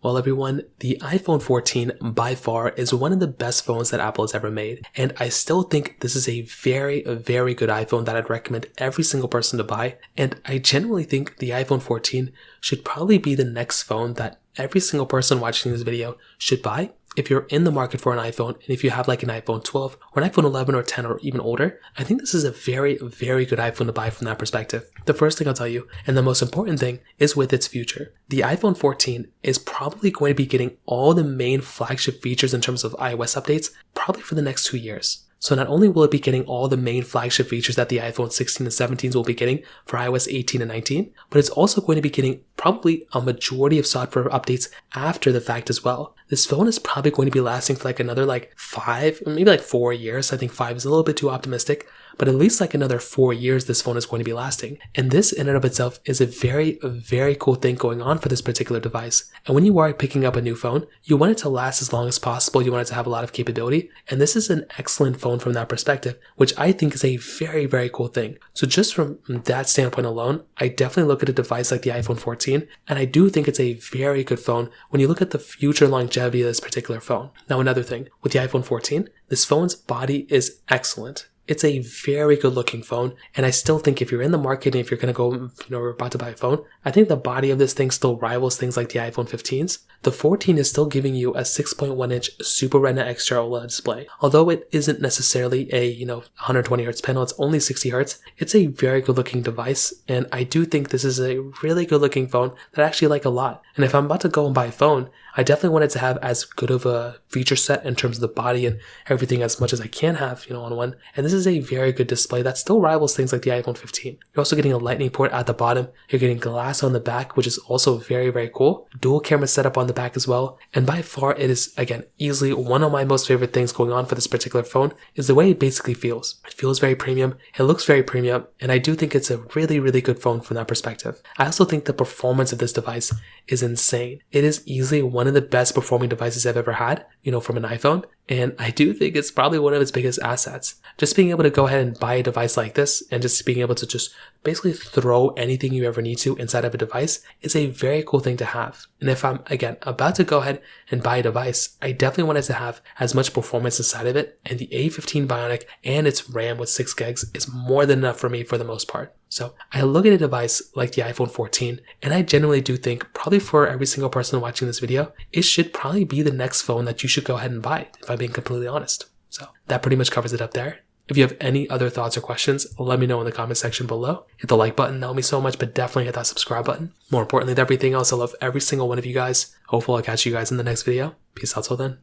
Well, everyone, the iPhone 14 by far is one of the best phones that Apple has ever made. And I still think this is a very, very good iPhone that I'd recommend every single person to buy. And I genuinely think the iPhone 14 should probably be the next phone that every single person watching this video should buy. If you're in the market for an iPhone, and if you have like an iPhone 12 or an iPhone 11 or 10 or even older, I think this is a very, very good iPhone to buy from that perspective. The first thing I'll tell you, and the most important thing, is with its future. The iPhone 14 is probably going to be getting all the main flagship features in terms of iOS updates probably for the next 2 years. So not only will it be getting all the main flagship features that the iPhone 16 and 17s will be getting for iOS 18 and 19, but it's also going to be getting probably a majority of software updates after the fact as well. This phone is probably going to be lasting for like another 5, maybe 4 years. I think 5 is a little bit too optimistic, but at least another 4 years this phone is going to be lasting. And this in and of itself is a very, very cool thing going on for this particular device. And when you are picking up a new phone, you want it to last as long as possible. You want it to have a lot of capability. And this is an excellent phone from that perspective, which I think is a very, very cool thing. So just from that standpoint alone, I definitely look at a device like the iPhone 14, and I do think it's a very good phone when you look at the future longevity of this particular phone. Now, another thing, with the iPhone 14, this phone's body is excellent. It's a very good looking phone, and I still think if you're in the market and if you're going to go, we're about to buy a phone, I think the body of this thing still rivals things like the iPhone 15s. The 14 is still giving you a 6.1 inch Super Retina Extra OLED display. Although it isn't necessarily a 120 Hz panel, it's only 60 Hz. It's a very good looking device, and I do think this is a really good looking phone that I actually like a lot. And if I'm about to go and buy a phone, I definitely want it to have as good of a feature set in terms of the body and everything as much as I can have, on one. And this is a very good display that still rivals things like the iPhone 15. You're also getting a lightning port at the bottom. You're getting glass on the back, which is also very, very cool. Dual camera setup on the back as well. And by far, it is, again, easily one of my most favorite things going on for this particular phone is the way it basically feels. It feels very premium. It looks very premium. And I do think it's a really, really good phone from that perspective. I also think the performance of this device is insane. It is easily one of the best performing devices I've ever had, from an iPhone. And I do think it's probably one of its biggest assets. Just being able to go ahead and buy a device like this and just being able to just basically throw anything you ever need to inside of a device is a very cool thing to have. And if I'm, again, about to go ahead and buy a device, I definitely want it to have as much performance inside of it. And the A15 Bionic and its RAM with 6 gigs is more than enough for me for the most part. So I look at a device like the iPhone 14, and I genuinely do think probably for every single person watching this video, it should probably be the next phone that you should go ahead and buy, if I'm being completely honest. So that pretty much covers it up there. If you have any other thoughts or questions, let me know in the comment section below. Hit the like button, that would mean so much, but definitely hit that subscribe button. More importantly than everything else, I love every single one of you guys. Hopefully I'll catch you guys in the next video. Peace out till then.